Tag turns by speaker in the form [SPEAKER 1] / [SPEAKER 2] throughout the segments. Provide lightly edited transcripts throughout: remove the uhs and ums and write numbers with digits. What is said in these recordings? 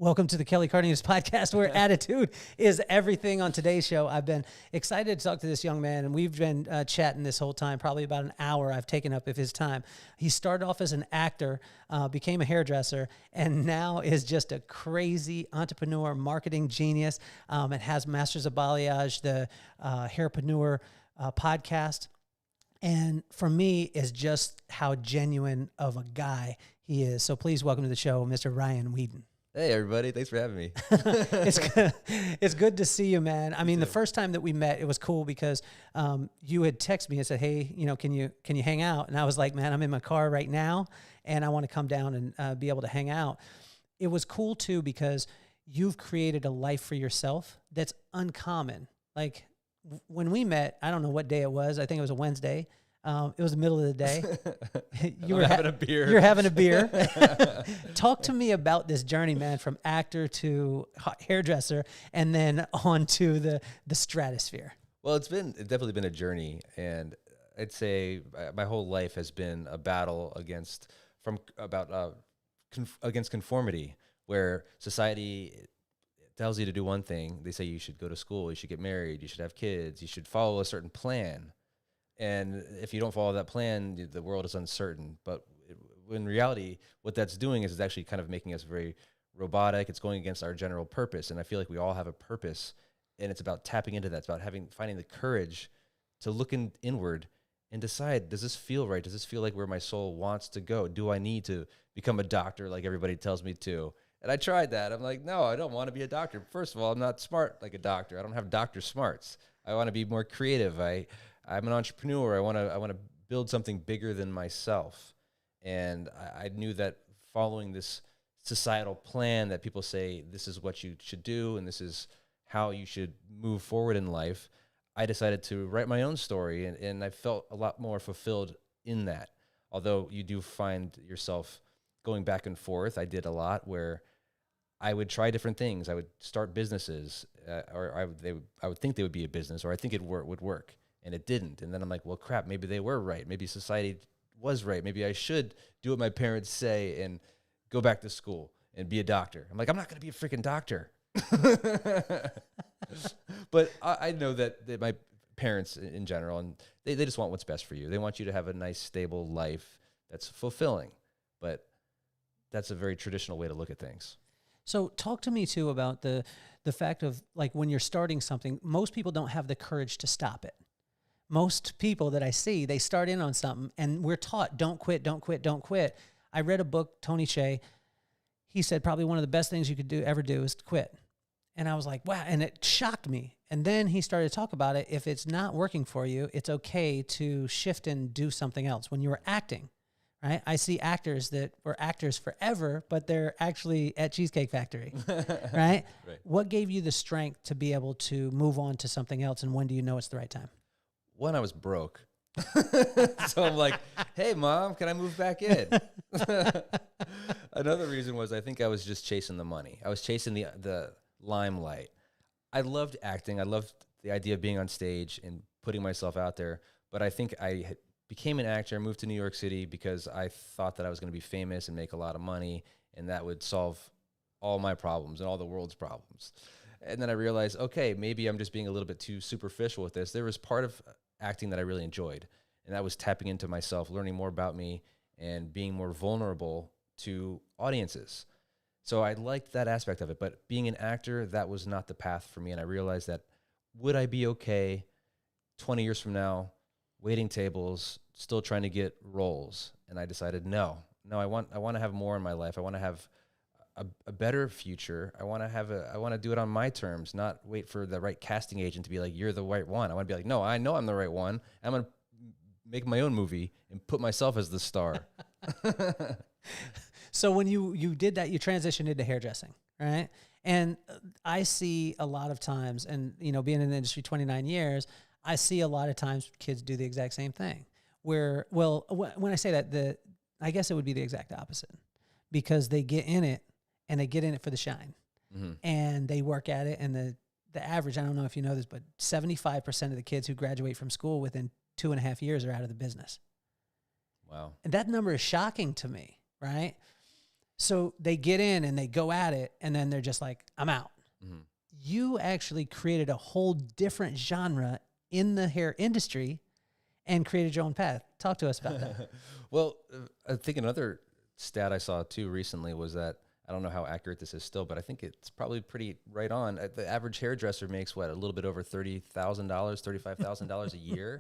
[SPEAKER 1] Welcome to the Kelly Cardenas podcast, where attitude is everything. On today's show, I've been excited to talk to this young man, and we've been chatting this whole time, probably about an hour I've taken up of his time. He started off as an actor, became a hairdresser, and now is just a crazy entrepreneur, marketing genius, and has Masters of Balayage, the Hairpreneur podcast. And for me, is just how genuine of a guy he is. So please welcome to the show, Mr. Ryan Weeden.
[SPEAKER 2] Hey, everybody. Thanks for having me.
[SPEAKER 1] It's good to see you, man. I mean, the first time that we met, it was cool because you had texted me and said, hey, can you hang out? And I was like, man, I'm in my car right now, and I want to come down and be able to hang out. It was cool, too, because you've created a life for yourself that's uncommon. Like, when we met, I don't know what day it was. I think it was a Wednesday. It was the middle of the day.
[SPEAKER 2] You were having a beer.
[SPEAKER 1] You're having a beer. Talk to me about this journey, man, from actor to hairdresser and then on to the stratosphere.
[SPEAKER 2] Well, it's definitely been a journey, and I'd say my whole life has been a battle against conformity, where society tells you to do one thing. They say you should go to school, you should get married, you should have kids, you should follow a certain plan. And if you don't follow that plan, the world is uncertain. But in reality, what that's doing is it's actually kind of making us very robotic. It's going against our general purpose. And I feel like we all have a purpose, and it's about tapping into that. It's about finding the courage to look inward and decide, does this feel right? Does this feel like where my soul wants to go? Do I need to become a doctor like everybody tells me to? And I tried that. I'm like, no, I don't want to be a doctor. First of all, I'm not smart like a doctor. I don't have doctor smarts. I want to be more creative. I'm an entrepreneur. I want to build something bigger than myself. And I knew that following this societal plan that people say this is what you should do and this is how you should move forward in life, I decided to write my own story, and I felt a lot more fulfilled in that. Although you do find yourself going back and forth. I did a lot where I would try different things. I would start businesses, or I would think they would be a business, or I think it would work. And it didn't. And then I'm like, well, crap, maybe they were right. Maybe society was right. Maybe I should do what my parents say and go back to school and be a doctor. I'm like, I'm not going to be a freaking doctor. But I know that my parents in general, and they just want what's best for you. They want you to have a nice, stable life that's fulfilling. But that's a very traditional way to look at things.
[SPEAKER 1] So talk to me, too, about the fact of, like, when you're starting something, most people don't have the courage to stop it. Most people that I see, they start in on something, and we're taught, don't quit, don't quit, don't quit. I read a book, Tony Hsieh. He said probably one of the best things you could ever do is to quit. And I was like, wow, and it shocked me. And then he started to talk about it. If it's not working for you, it's okay to shift and do something else. When you were acting, right? I see actors that were actors forever, but they're actually at Cheesecake Factory, right?
[SPEAKER 2] Right.
[SPEAKER 1] What gave you the strength to be able to move on to something else, and when do you know it's the right time?
[SPEAKER 2] One, I was broke. So I'm like, hey, Mom, can I move back in? Another reason was I think I was just chasing the money. I was chasing the limelight. I loved acting. I loved the idea of being on stage and putting myself out there. But I think I became an actor. I moved to New York City because I thought that I was going to be famous and make a lot of money, and that would solve all my problems and all the world's problems. And then I realized, okay, maybe I'm just being a little bit too superficial with this. There was part of acting that I really enjoyed, and that was tapping into myself, learning more about me, and being more vulnerable to audiences. So I liked that aspect of it, but being an actor, that was not the path for me, and I realized that would I be okay 20 years from now, waiting tables, still trying to get roles? And I decided, no, I want to have more in my life. I want to have a better future. I want to do it on my terms, not wait for the right casting agent to be like, you're the right one. I want to be like, no, I know I'm the right one. I'm going to make my own movie and put myself as the star.
[SPEAKER 1] So when you did that, you transitioned into hairdressing, right? And I see a lot of times, and being in the industry 29 years, I see a lot of times kids do the exact same thing. Where, well, when I say that, I guess it would be the exact opposite, because they get in it, and they get in it for the shine, and they work at it. And the average, I don't know if you know this, but 75% of the kids who graduate from school within 2.5 years are out of the business.
[SPEAKER 2] Wow.
[SPEAKER 1] And that number is shocking to me, right? So they get in and they go at it, and then they're just like, I'm out.
[SPEAKER 2] Mm-hmm.
[SPEAKER 1] You actually created a whole different genre in the hair industry and created your own path. Talk to us about that.
[SPEAKER 2] Well, I think another stat I saw too recently was that, I don't know how accurate this is still, but I think it's probably pretty right on. The average hairdresser makes what, a little bit over $30,000, $35,000 a year.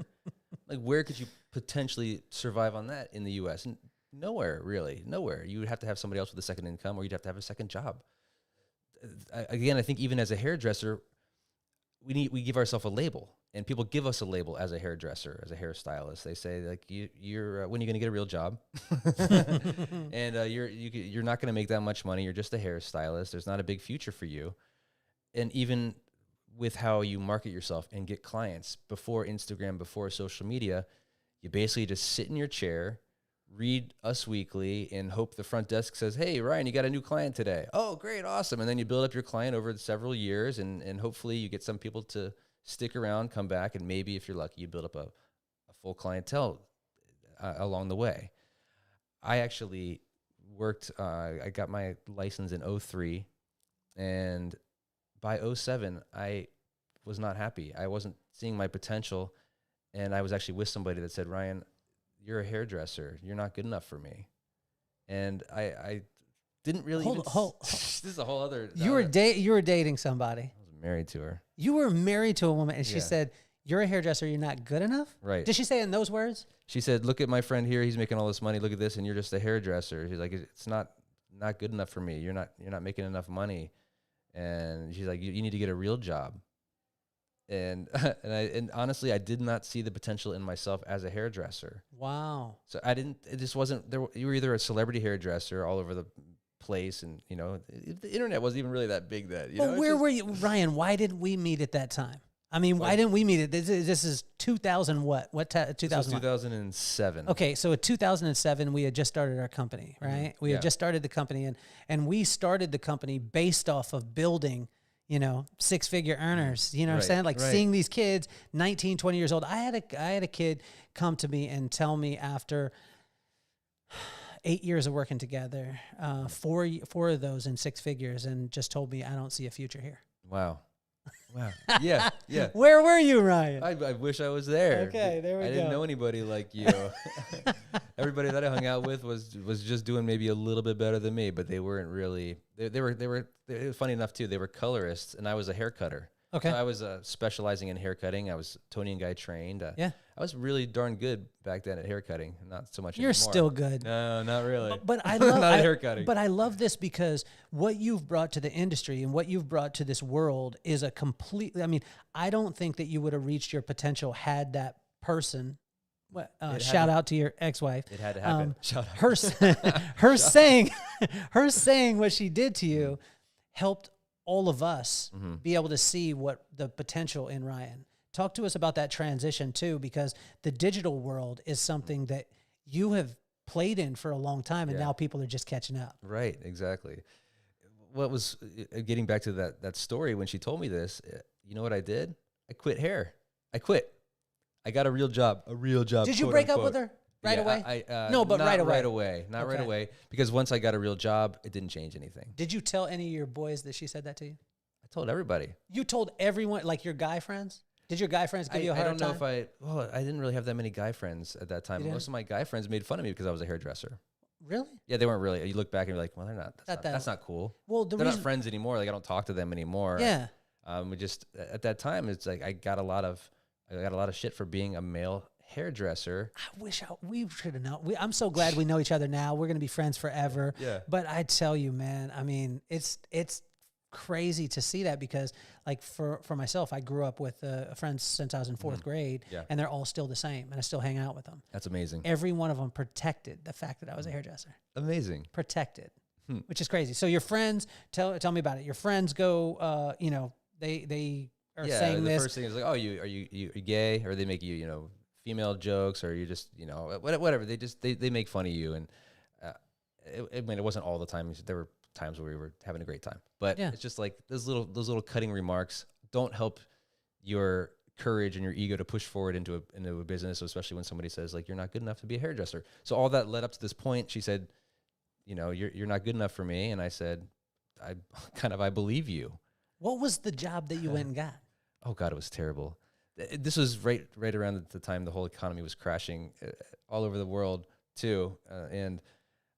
[SPEAKER 2] Like, where could you potentially survive on that in the U.S.? Nowhere, really, nowhere. You would have to have somebody else with a second income, or you'd have to have a second job. Again, I think even as a hairdresser, we give ourselves a label, and people give us a label as a hairdresser, as a hairstylist. They say, like, you're when are you going to get a real job? And you're not going to make that much money. You're just a hairstylist. There's not a big future for you. And even with how you market yourself and get clients before Instagram, before social media, you basically just sit in your chair, read Us Weekly, and hope the front desk says, hey, Ryan, you got a new client today. Oh, great, awesome. And then you build up your client over several years, and hopefully you get some people to stick around, come back, and maybe if you're lucky, you build up a full clientele along the way. I actually worked, I got my license in 2003, and by 2007, I was not happy. I wasn't seeing my potential, and I was actually with somebody that said, Ryan, you're a hairdresser. You're not good enough for me. And I didn't really this is a whole other... You were
[SPEAKER 1] dating somebody.
[SPEAKER 2] I was married to her.
[SPEAKER 1] You were married to a woman, and she said, you're a hairdresser, you're not good enough?
[SPEAKER 2] Right.
[SPEAKER 1] Did she say it in those words?
[SPEAKER 2] She said, look at my friend here. He's making all this money. Look at this, and you're just a hairdresser. She's like, it's not good enough for me. You're not making enough money. And she's like, you need to get a real job. And and honestly, I did not see the potential in myself as a hairdresser.
[SPEAKER 1] Wow.
[SPEAKER 2] So it just wasn't there. You were either a celebrity hairdresser all over the place, and the internet wasn't even really that big then.
[SPEAKER 1] But where were you, Ryan? Why didn't we meet at that time? I mean, why didn't we meet it? This is 2000 what? 2000?
[SPEAKER 2] 2007.
[SPEAKER 1] Okay, so in 2007, we had just started our company, right?
[SPEAKER 2] Mm-hmm.
[SPEAKER 1] We had just started the company, and we started the company based off of building, six-figure earners. You know what I'm saying? Like seeing these kids, 19, 20 years old. I had a kid come to me and tell me after 8 years of working together, four of those in six figures, and just told me, I don't see a future here.
[SPEAKER 2] Wow. Yeah.
[SPEAKER 1] Where were you, Ryan?
[SPEAKER 2] I wish I was there.
[SPEAKER 1] Okay, there we go.
[SPEAKER 2] I didn't know anybody like you. Everybody that I hung out with was just doing maybe a little bit better than me, but they weren't really. They were funny enough too. They were colorists, and I was a hair cutter.
[SPEAKER 1] Okay.
[SPEAKER 2] So I was specializing in hair cutting. I was Tony and Guy trained.
[SPEAKER 1] Yeah.
[SPEAKER 2] I was really darn good back then at hair cutting. Not so much
[SPEAKER 1] You're
[SPEAKER 2] anymore.
[SPEAKER 1] still good.
[SPEAKER 2] No, not really.
[SPEAKER 1] But I love
[SPEAKER 2] not hair cutting.
[SPEAKER 1] But I love this because what you've brought to the industry and what you've brought to this world is a completely. I mean, I don't think that you would have reached your potential had that person. Shout out to your ex-wife.
[SPEAKER 2] It had to happen. Shout out.
[SPEAKER 1] Her saying what she did to you helped all of us be able to see what the potential in Ryan. Talk to us about that transition too, because the digital world is something that you have played in for a long time, and now people are just catching up.
[SPEAKER 2] Right, exactly. What was getting back to that story when she told me this? You know what I did? I quit hair. I quit. I got a real job.
[SPEAKER 1] Did you break up with her right away? No, but right away. Not right away, because once I got a real job, it didn't change anything. Did you tell any of your boys that she said that to you?
[SPEAKER 2] I told everybody.
[SPEAKER 1] You told everyone, like your guy friends? Did your guy friends give you a hard time?
[SPEAKER 2] I don't know if I didn't really have that many guy friends at that time. Most of my guy friends made fun of me because I was a hairdresser.
[SPEAKER 1] Really?
[SPEAKER 2] Yeah, they weren't really. You look back and you're like, well, they're not. That's not cool.
[SPEAKER 1] Well,
[SPEAKER 2] they're not friends anymore. Like, I don't talk to them anymore.
[SPEAKER 1] Yeah.
[SPEAKER 2] We just at that time, it's like I got a lot of shit for being a male hairdresser.
[SPEAKER 1] I wish we should have known. I'm so glad we know each other now. We're gonna be friends forever.
[SPEAKER 2] Yeah.
[SPEAKER 1] But I tell you, man, I mean, it's crazy to see that, because like for myself, I grew up with friends since I was in fourth grade, and they're all still the same, and I still hang out with them. That's amazing. Every one of them protected the fact that I was a hairdresser. Amazing. Protected, which is crazy. So your friends, tell me about it. Your friends go, they are saying this. The first thing is like, oh, are you gay? Or they make you, female jokes, or you just, whatever. They make fun of you. And I mean, it wasn't all the time. There were times where we were having a great time, but it's just like those little cutting remarks don't help your courage and your ego to push forward into a business, especially when somebody says like, you're not good enough to be a hairdresser. So all that led up to this point. She said,
[SPEAKER 2] you're not good enough for me. And I said, I believe you.
[SPEAKER 1] What was the job that you went and got?
[SPEAKER 2] Oh God, it was terrible. This was right around the time the whole economy was crashing all over the world too. And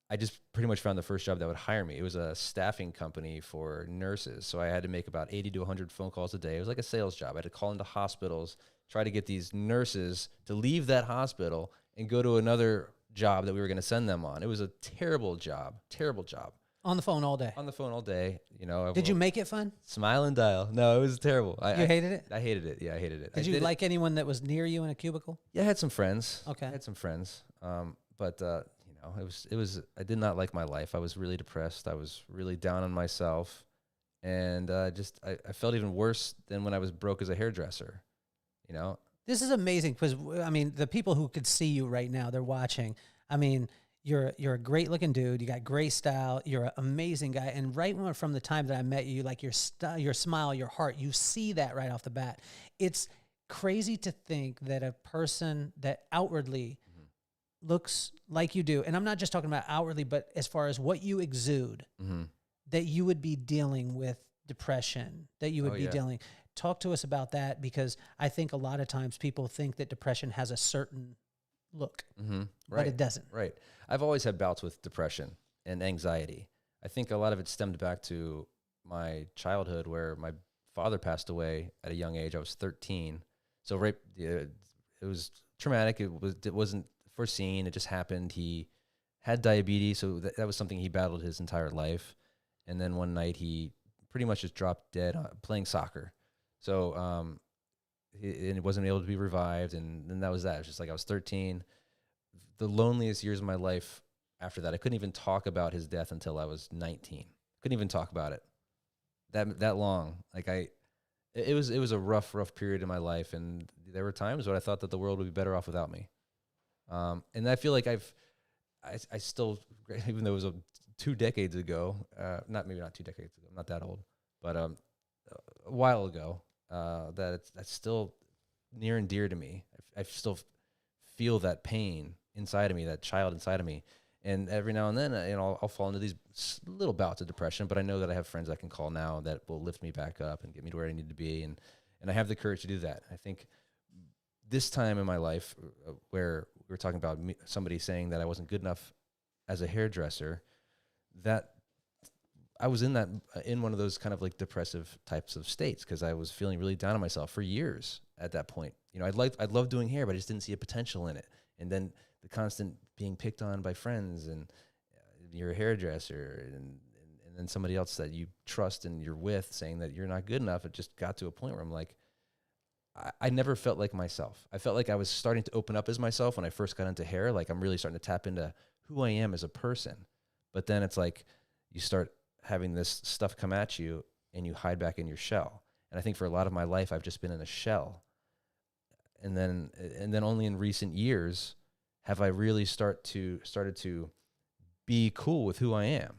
[SPEAKER 2] I just pretty much found the first job that would hire me. It was a staffing company for nurses. So I had to make about 80 to 100 phone calls a day. It was like a sales job. I had to call into hospitals, try to get these nurses to leave that hospital and go to another job that we were going to send them on. It was a terrible job.
[SPEAKER 1] On the phone all day.
[SPEAKER 2] On the phone all day.
[SPEAKER 1] Did you make it fun?
[SPEAKER 2] Smile and dial. No, it was terrible.
[SPEAKER 1] You hated it?
[SPEAKER 2] I hated it. Yeah, I hated it.
[SPEAKER 1] Did you like anyone that was near you in a cubicle?
[SPEAKER 2] Yeah, I had some friends.
[SPEAKER 1] Okay.
[SPEAKER 2] I had some friends. But it was, I did not like my life. I was really depressed. I was really down on myself. And I felt even worse than when I was broke as a hairdresser,
[SPEAKER 1] This is amazing because, I mean, the people who could see you right now, they're watching. I mean, you're a great looking dude. You got great style. You're an amazing guy. And right from the time that I met you, like your smile, your heart, you see that right off the bat. It's crazy to think that a person that outwardly looks like you do, and I'm not just talking about outwardly, but as far as what you exude, that you would be dealing with depression, that you would be dealing. Talk to us about that, because I think a lot of times people think that depression has a certain look, but it doesn't.
[SPEAKER 2] Right. I've always had bouts with depression and anxiety. I think a lot of it stemmed back to my childhood, where my father passed away at a young age. I was 13. So it was traumatic. It wasn't foreseen. It just happened. He had diabetes, so that was something he battled his entire life. And then one night he pretty much just dropped dead playing soccer. So it wasn't able to be revived, and then that was that. It was just like I was 13. The loneliest years of my life after that. I couldn't even talk about his death until I was 19. Couldn't even talk about it that long. Like it was a rough period in my life, and there were times when I thought that the world would be better off without me. And I feel like I still, even though it was 2 decades ago, maybe not 2 decades ago, I'm not that old, but a while ago, that's still near and dear to me. I still feel that pain inside of me, that child inside of me. And every now and then, I'll fall into these little bouts of depression, but I know that I have friends I can call now that will lift me back up and get me to where I need to be. And I have the courage to do that. I think this time in my life where we were talking about somebody saying that I wasn't good enough as a hairdresser, that I was in one of those kind of like depressive types of states, because I was feeling really down on myself for years at that point. I'd love doing hair, but I just didn't see a potential in it. And then the constant being picked on by friends, and you're a hairdresser, and then somebody else that you trust and you're with saying that you're not good enough. It just got to a point where I'm like, I never felt like myself. I felt like I was starting to open up as myself when I first got into hair. Like I'm really starting to tap into who I am as a person. But then it's like you start having this stuff come at you and you hide back in your shell. And I think for a lot of my life, I've just been in a shell. And then only in recent years have I really started to be cool with who I am.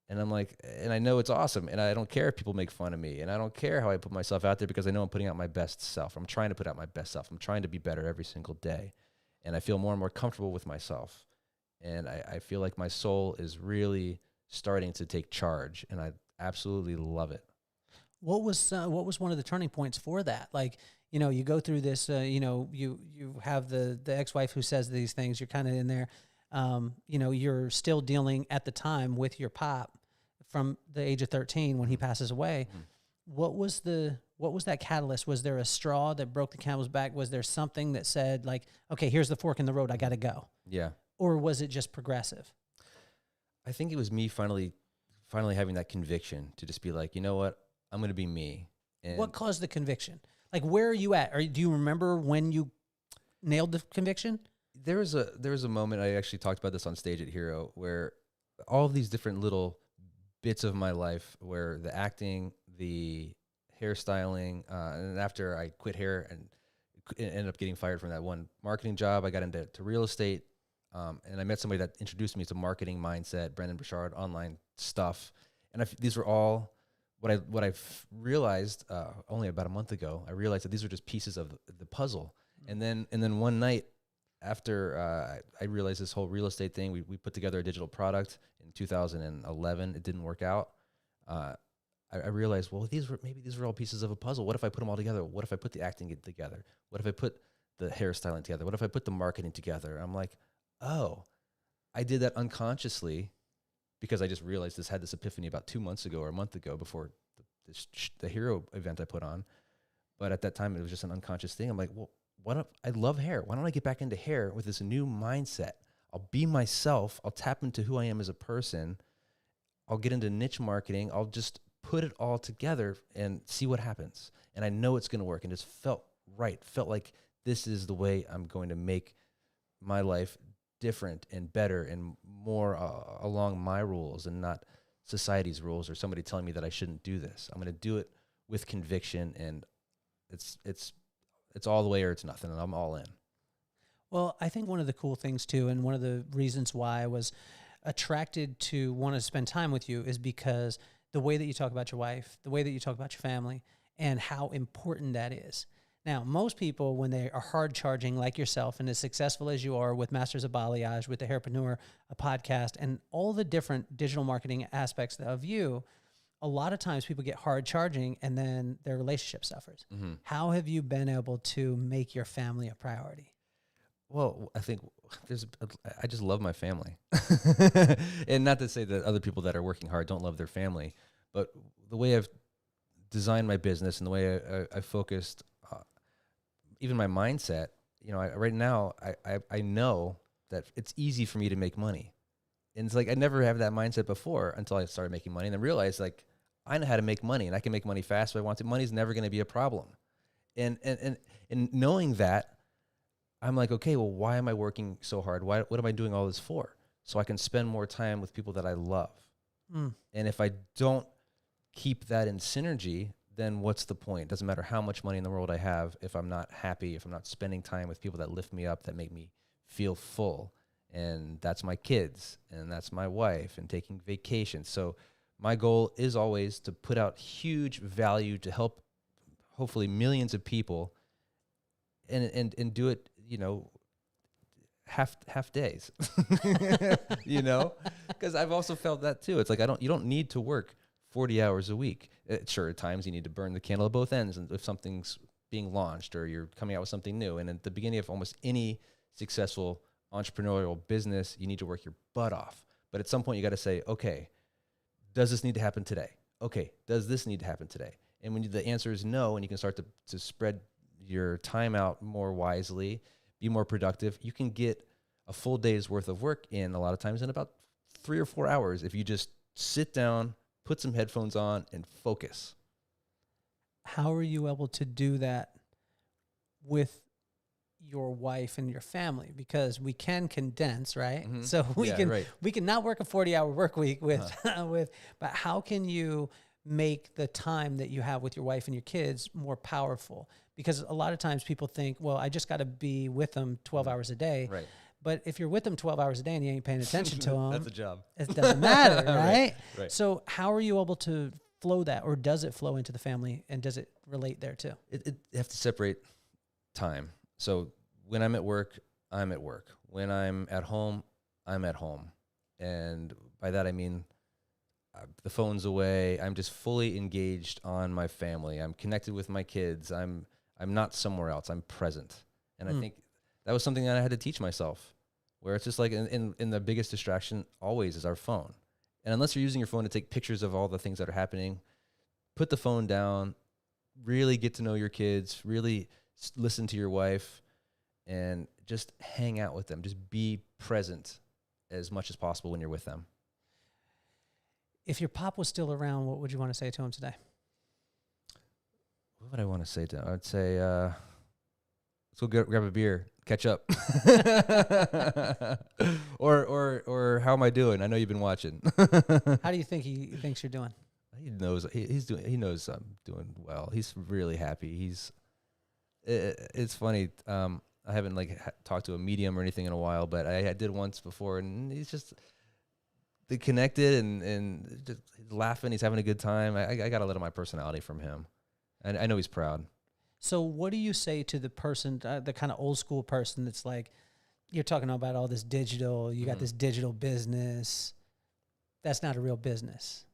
[SPEAKER 2] And I'm like, and I know it's awesome. And I don't care if people make fun of me. And I don't care how I put myself out there, because I know I'm putting out my best self. I'm trying to put out my best self. I'm trying to be better every single day. And I feel more and more comfortable with myself. And I feel like my soul is really starting to take charge. And I absolutely love it.
[SPEAKER 1] What was one of the turning points for that? Like, you go through this, you have the ex-wife who says these things, you're kind of in there. You're still dealing at the time with your pop from the age of 13 when he passes away. What was that catalyst? Was there a straw that broke the camel's back? Was there something that said like, okay, here's the fork in the road, I got to go?
[SPEAKER 2] Yeah.
[SPEAKER 1] Or was it just progressive?
[SPEAKER 2] I think it was me finally having that conviction to just be like, you know what, I'm going to be me. And
[SPEAKER 1] what caused the conviction? Like, where are you at? Do you remember when you nailed the conviction?
[SPEAKER 2] There was a moment, I actually talked about this on stage at Hero, where all of these different little bits of my life, where the acting, the hairstyling, and after I quit hair and ended up getting fired from that one marketing job, I got into real estate, and I met somebody that introduced me to marketing mindset, Brendan Burchard, online stuff, and these were all what I've realized only about a month ago. I realized that these were just pieces of the puzzle, and then one night after I realized this whole real estate thing, we put together a digital product in 2011. It didn't work out. I realized, well, maybe these were all pieces of a puzzle. What if I put them all together? What if I put the acting together? What if I put the hairstyling together? What if I put the marketing together? I'm like, oh, I did that unconsciously because I just realized had this epiphany about 2 months ago or a month ago before the hero event I put on. But at that time, it was just an unconscious thing. I'm like, well, I love hair. Why don't I get back into hair with this new mindset? I'll be myself. I'll tap into who I am as a person. I'll get into niche marketing. I'll just put it all together and see what happens. And I know it's going to work. And it just felt right. Felt like this is the way I'm going to make my life different and better and more along my rules and not society's rules or somebody telling me that I shouldn't do this. I'm going to do it with conviction, and it's all the way or it's nothing, and I'm all in.
[SPEAKER 1] Well, I think one of the cool things too, and one of the reasons why I was attracted to want to spend time with you is because the way that you talk about your wife, the way that you talk about your family, and how important that is. Now, most people, when they are hard charging like yourself and as successful as you are with Masters of Balayage, with the Hairpreneur, a podcast, and all the different digital marketing aspects of you, a lot of times people get hard charging and then their relationship suffers. Mm-hmm. How have you been able to make your family a priority?
[SPEAKER 2] Well, I think I just love my family. And not to say that other people that are working hard don't love their family, but the way I've designed my business and the way I focused, even my mindset, right now, I know that it's easy for me to make money. And it's like I never had that mindset before until I started making money and then realized, like, I know how to make money and I can make money fast if I want to. Money's never going to be a problem. And knowing that, I'm like, okay, well, why am I working so hard? What am I doing all this for? So I can spend more time with people that I love. Mm. And if I don't keep that in synergy, then what's the point? Doesn't matter how much money in the world I have if I'm not happy, if I'm not spending time with people that lift me up, that make me feel full. And that's my kids, and that's my wife, and taking vacations. So my goal is always to put out huge value to help hopefully millions of people and do it, half days, because I've also felt that too. It's like, you don't need to work 40 hours a week. Sure, at times you need to burn the candle at both ends, and if something's being launched or you're coming out with something new. And at the beginning of almost any successful entrepreneurial business, you need to work your butt off. But at some point you got to say, okay, does this need to happen today? Okay, does this need to happen today? And when the answer is no, and you can start to spread your time out more wisely, be more productive, you can get a full day's worth of work in a lot of times in about 3 or 4 hours if you just sit down, put some headphones on, and focus.
[SPEAKER 1] How are you able to do that with your wife and your family? Because we can condense, right? Mm-hmm. So we can not work a 40-hour work week with but how can you make the time that you have with your wife and your kids more powerful? Because a lot of times people think, well, I just got to be with them 12 hours a day.
[SPEAKER 2] Right.
[SPEAKER 1] But if you're with them 12 hours a day and you ain't paying attention to them,
[SPEAKER 2] that's a job.
[SPEAKER 1] It doesn't matter, right?
[SPEAKER 2] Right.
[SPEAKER 1] So how are you able to flow that, or does it flow into the family, and does it relate there too?
[SPEAKER 2] You have to separate time. So when I'm at work, I'm at work. When I'm at home, I'm at home. And by that, I mean, the phone's away. I'm just fully engaged on my family. I'm connected with my kids. I'm not somewhere else. I'm present. And I think that was something that I had to teach myself, where it's just like in the biggest distraction always is our phone. And unless you're using your phone to take pictures of all the things that are happening, put the phone down, really get to know your kids, really listen to your wife, and just hang out with them. Just be present as much as possible when you're with them.
[SPEAKER 1] If your pop was still around, what would you want to say to him today?
[SPEAKER 2] What would I want to say to him? I'd say, let's go grab a beer, catch up. or how am I doing? I know you've been watching.
[SPEAKER 1] How do you think he thinks you're doing?
[SPEAKER 2] He knows he knows I'm doing well. He's really happy. It's funny. I haven't talked to a medium or anything in a while, but I did once before, and he's just connected and just laughing. He's having a good time. I got a little of my personality from him, and I know he's proud.
[SPEAKER 1] So what do you say to the person, the kind of old school person that's like, you're talking about all this digital, you got this digital business. That's not a real business.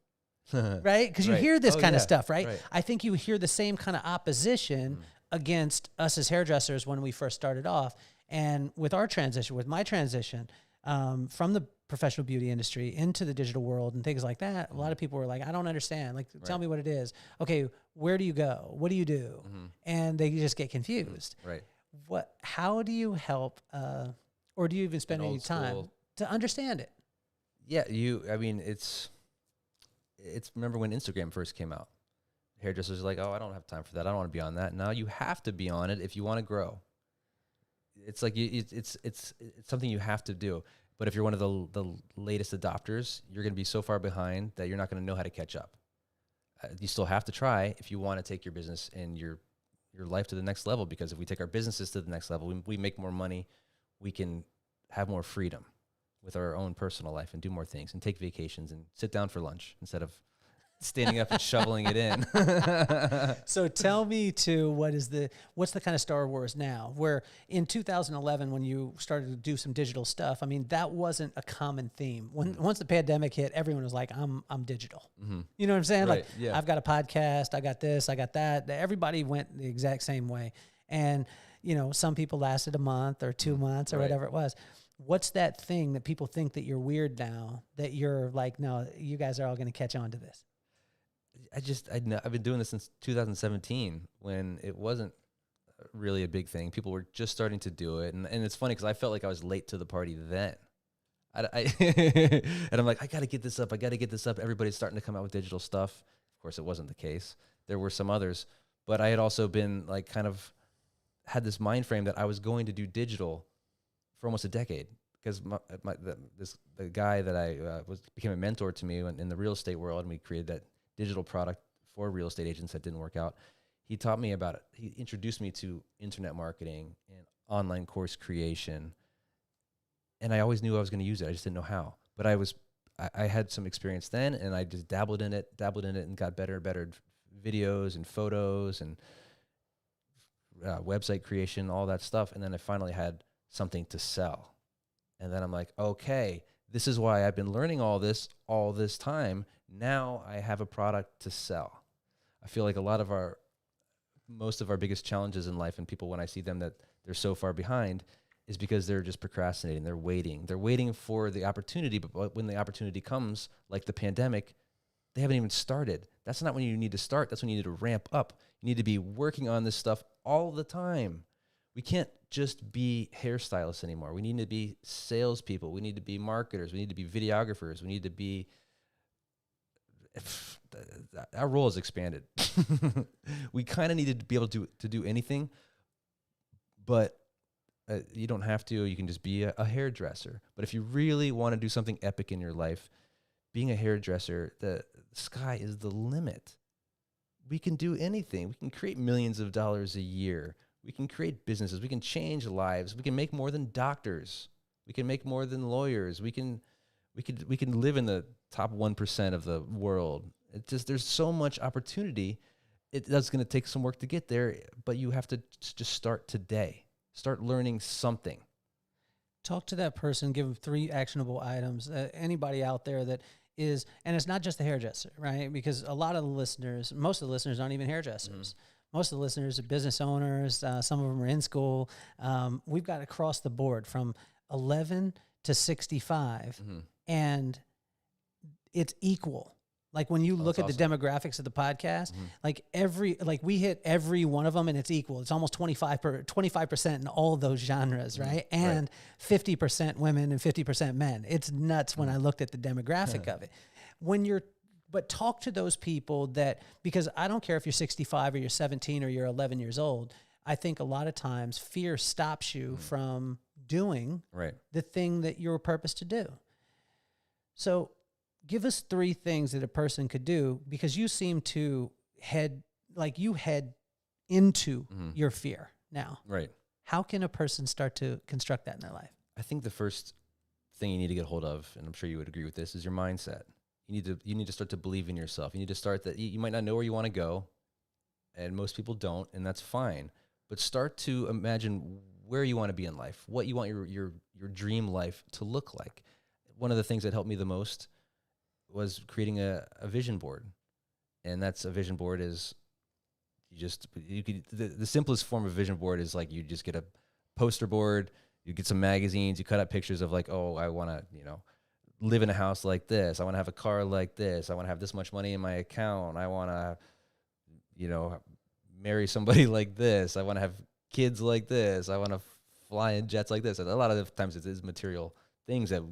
[SPEAKER 1] Right? Because you hear this kind of stuff, right? I think you hear the same kind of opposition against us as hairdressers when we first started off. And with our transition, with my transition from the professional beauty industry into the digital world and things like that, a lot of people were like, I don't understand. Like, tell me what it is. Okay, where do you go? What do you do? And they just get confused.
[SPEAKER 2] Right.
[SPEAKER 1] How do you help, or do you even spend any time to understand it?
[SPEAKER 2] Yeah, I mean, it's remember when Instagram first came out, hairdressers are like, oh, I don't have time for that. I don't want to be on that. Now you have to be on it if you want to grow. It's like, it's something you have to do. But if you're one of the latest adopters, you're going to be so far behind that you're not going to know how to catch up. You still have to try if you want to take your business and your life to the next level, because if we take our businesses to the next level, we make more money, we can have more freedom with our own personal life and do more things and take vacations and sit down for lunch instead of standing up and shoveling it in.
[SPEAKER 1] So tell me what's the kind of Star Wars now, where in 2011, when you started to do some digital stuff, I mean, that wasn't a common theme. Once the pandemic hit, everyone was like, I'm digital. You know what I'm saying?
[SPEAKER 2] Right,
[SPEAKER 1] like, I've got a podcast, I got this, I got that. Everybody went the exact same way. And, you know, some people lasted a month or 2 months or whatever it was. What's that thing that people think that you're weird now, that you're like, no, you guys are all going to catch on to this?
[SPEAKER 2] I've been doing this since 2017 when it wasn't really a big thing. People were just starting to do it. And it's funny because I felt like I was late to the party then. And I'm like, I got to get this up. I got to get this up. Everybody's starting to come out with digital stuff. Of course, it wasn't the case. There were some others. But I had also been like kind of had this mind frame that I was going to do digital for almost a decade. Because the guy that I became a mentor to me in the real estate world, and we created that digital product for real estate agents that didn't work out. He taught me about it. He introduced me to internet marketing and online course creation. And I always knew I was going to use it. I just didn't know how. But I had some experience then, and I just dabbled in it and got better and better videos and photos and website creation, all that stuff. And then I finally had something to sell. And then I'm like, okay, this is why I've been learning all this time. Now I have a product to sell. I feel like most of our biggest challenges in life, and people, when I see them that they're so far behind, is because they're just procrastinating. They're waiting for the opportunity. But when the opportunity comes, like the pandemic, they haven't even started. That's not when you need to start. That's when you need to ramp up. You need to be working on this stuff all the time. We can't just be hairstylists anymore. We need to be salespeople. We need to be marketers. We need to be videographers. We need to be... Our role has expanded. We kind of needed to be able to do anything, but you don't have to. You can just be a hairdresser. But if you really want to do something epic in your life, being a hairdresser, the sky is the limit. We can do anything. We can create millions of dollars a year. We can create businesses. We can change lives. We can make more than doctors. We can make more than lawyers. We can live in the top 1% of the world. There's so much opportunity. That's going to take some work to get there, but you have to just start today. Start learning something.
[SPEAKER 1] Talk to that person, give them 3 actionable items. Anybody out there that is, and it's not just the hairdresser, right? Because a lot of the listeners, most of the listeners aren't even hairdressers. Most of the listeners are business owners. Some of them are in school. We've got across the board from 11 to 65, and it's equal. Like when you look at the demographics of the podcast, like we hit every one of them and it's equal. It's almost 25% in all those genres, right? And 50% women and 50% men. It's nuts when I looked at the demographic of it. But talk to those people because I don't care if you're 65 or you're 17 or you're 11 years old. I think a lot of times fear stops you from doing the thing that you're purposed to do. So give us 3 things that a person could do, because you seem to head into your fear now. Right. How can a person start to construct that in their life?
[SPEAKER 2] I think the first thing you need to get hold of, and I'm sure you would agree with this, is your mindset. You need to start to believe in yourself. You need to start that you might not know where you want to go, and most people don't, and that's fine. But start to imagine where you want to be in life, what you want your dream life to look like. One of the things that helped me the most was creating a vision board. And that's a vision board is the simplest form of vision board is like you just get a poster board, you get some magazines, you cut out pictures of like, oh, I want to, live in a house like this. I want to have a car like this. I want to have this much money in my account. I want to, marry somebody like this. I want to have kids like this. I want to fly in jets like this. And a lot of the times it is material things that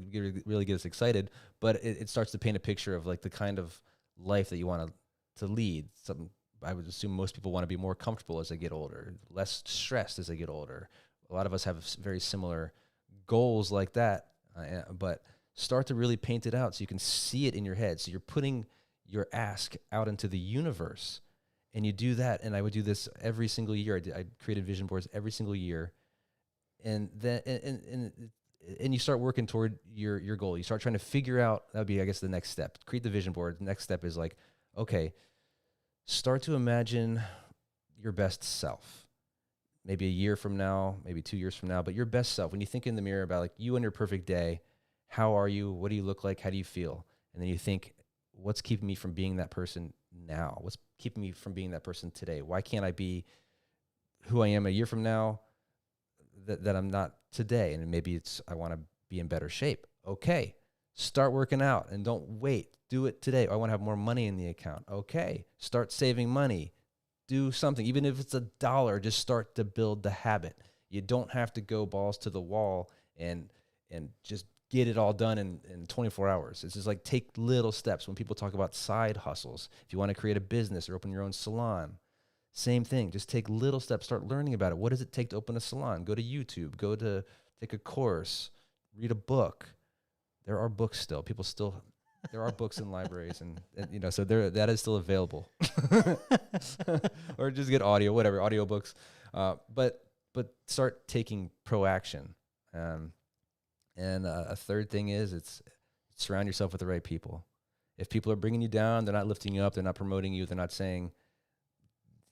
[SPEAKER 2] really get us excited, but it starts to paint a picture of like the kind of life that you want to lead. I would assume most people want to be more comfortable as they get older, less stressed as they get older. A lot of us have very similar goals like that, but start to really paint it out so you can see it in your head. So you're putting your ask out into the universe, and you do that. And I would do this every single year. I created vision boards every single year, and then and you start working toward your goal. You start trying to figure out, that would be, I guess, the next step. Create the vision board. The next step is like, okay, start to imagine your best self. Maybe a year from now, maybe 2 years from now, but your best self. When you think in the mirror about like you and your perfect day, how are you? What do you look like? How do you feel? And then you think, what's keeping me from being that person now? What's keeping me from being that person today? Why can't I be who I am a year from now that I'm not today? And maybe it's, I want to be in better shape. Okay, start working out and don't wait. Do it today. I want to have more money in the account. Okay, start saving money. Do something, even if it's $1, just start to build the habit. You don't have to go balls to the wall and just get it all done in 24 hours. It's just like take little steps. When people talk about side hustles, if you want to create a business or open your own salon, same thing. Just take little steps. Start learning about it. What does it take to open a salon? Go to YouTube. Go to take a course. Read a book. There are books still. There are books in libraries, and so that is still available. Or just get audio, whatever, audiobooks. But start taking proaction. And a third thing is it's surround yourself with the right people. If people are bringing you down, they're not lifting you up, they're not promoting you, they're not saying,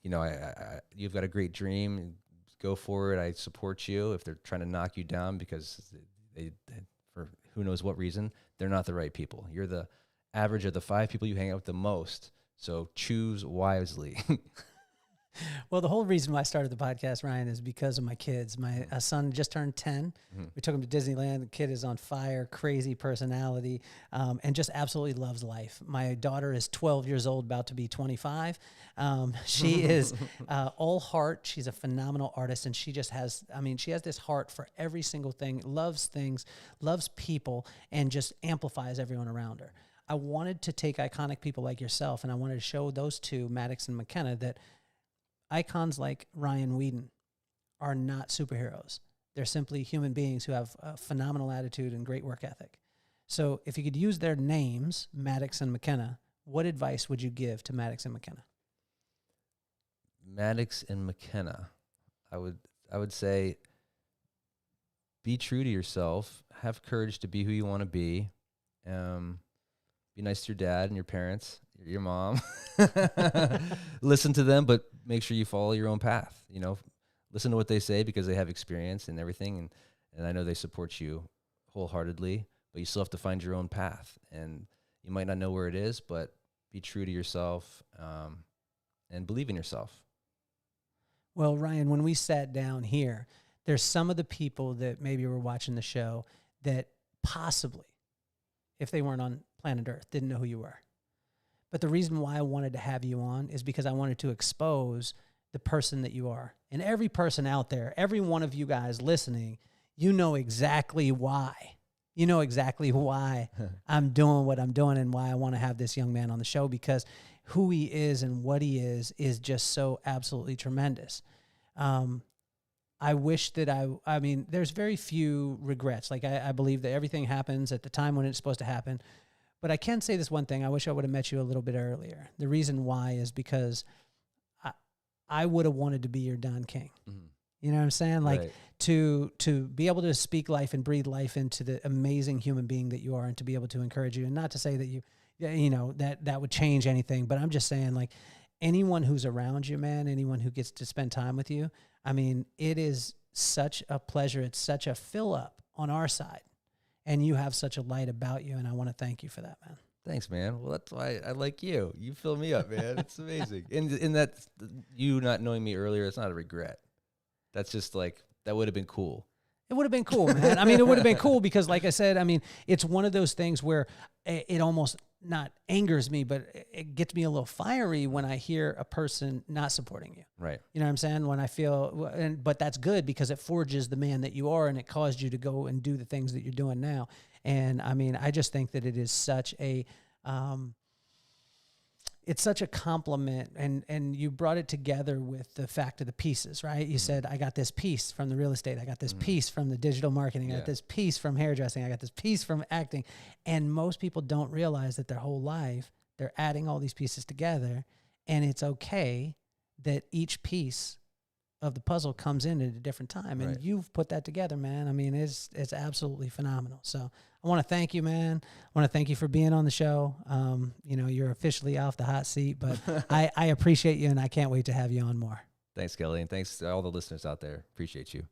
[SPEAKER 2] you've got a great dream, go for it, I support you. If they're trying to knock you down because they for who knows what reason, they're not the right people. You're the average of the 5 people you hang out with the most. So choose wisely.
[SPEAKER 1] Well, the whole reason why I started the podcast, Ryan, is because of my kids. My son just turned 10. Mm-hmm. We took him to Disneyland. The kid is on fire, crazy personality, and just absolutely loves life. My daughter is 12 years old, about to be 25. She is all heart. She's a phenomenal artist, and she just has, she has this heart for every single thing, loves things, loves people, and just amplifies everyone around her. I wanted to take iconic people like yourself, and I wanted to show those two, Maddox and McKenna, that icons like Ryan Weeden are not superheroes. They're simply human beings who have a phenomenal attitude and great work ethic. So if you could use their names, Maddox and McKenna, what advice would you give to Maddox and McKenna?
[SPEAKER 2] Maddox and McKenna, I would say, be true to yourself. Have courage to be who you want to be. Be nice to your dad and your parents, your mom. Listen to them, but make sure you follow your own path. Listen to what they say because they have experience and everything, and I know they support you wholeheartedly, but you still have to find your own path. And you might not know where it is, but be true to yourself, and believe in yourself.
[SPEAKER 1] Well, Ryan, when we sat down here, there's some of the people that maybe were watching the show that possibly, if they weren't on planet Earth, didn't know who you were. But the reason why I wanted to have you on is because I wanted to expose the person that you are. And every person out there, every one of you guys listening, you know exactly why. You know exactly why I'm doing what I'm doing and why I want to have this young man on the show, because who he is and what he is just so absolutely tremendous. I wish that there's very few regrets. Like I believe that everything happens at the time when it's supposed to happen. But I can say this one thing. I wish I would have met you a little bit earlier. The reason why is because I would have wanted to be your Don King. Mm-hmm. You know what I'm saying? Like right. to be able to speak life and breathe life into the amazing human being that you are, and to be able to encourage you. And not to say that that would change anything, but I'm just saying, like, anyone who's around you, man, anyone who gets to spend time with you, it is such a pleasure. It's such a fill up on our side. And you have such a light about you. And I want to thank you for that, man.
[SPEAKER 2] Thanks, man. Well, that's why I like you. You fill me up, man. It's amazing. And that you not knowing me earlier, it's not a regret. That's just like, that would have been cool.
[SPEAKER 1] It would have been cool, man. I mean, it would have been cool because, like I said, I mean, it's one of those things where it almost not angers me, but it gets me a little fiery when I hear a person not supporting you.
[SPEAKER 2] Right.
[SPEAKER 1] You know what I'm saying? When I feel, but that's good because it forges the man that you are and it caused you to go and do the things that you're doing now. And I mean, I just think that it is such a, it's such a compliment, and you brought it together with the fact of the pieces, right? You said, I got this piece from the real estate. I got this piece from the digital marketing. I got this piece from hairdressing. I got this piece from acting. And most people don't realize that their whole life, they're adding all these pieces together, and it's okay that each piece of the puzzle comes in at a different time. And you've put that together, man. I mean, it's absolutely phenomenal. So I want to thank you, man. I want to thank you for being on the show. You know, you're officially off the hot seat, but I appreciate you, and I can't wait to have you on more.
[SPEAKER 2] Thanks, Kelly. And thanks to all the listeners out there. Appreciate you.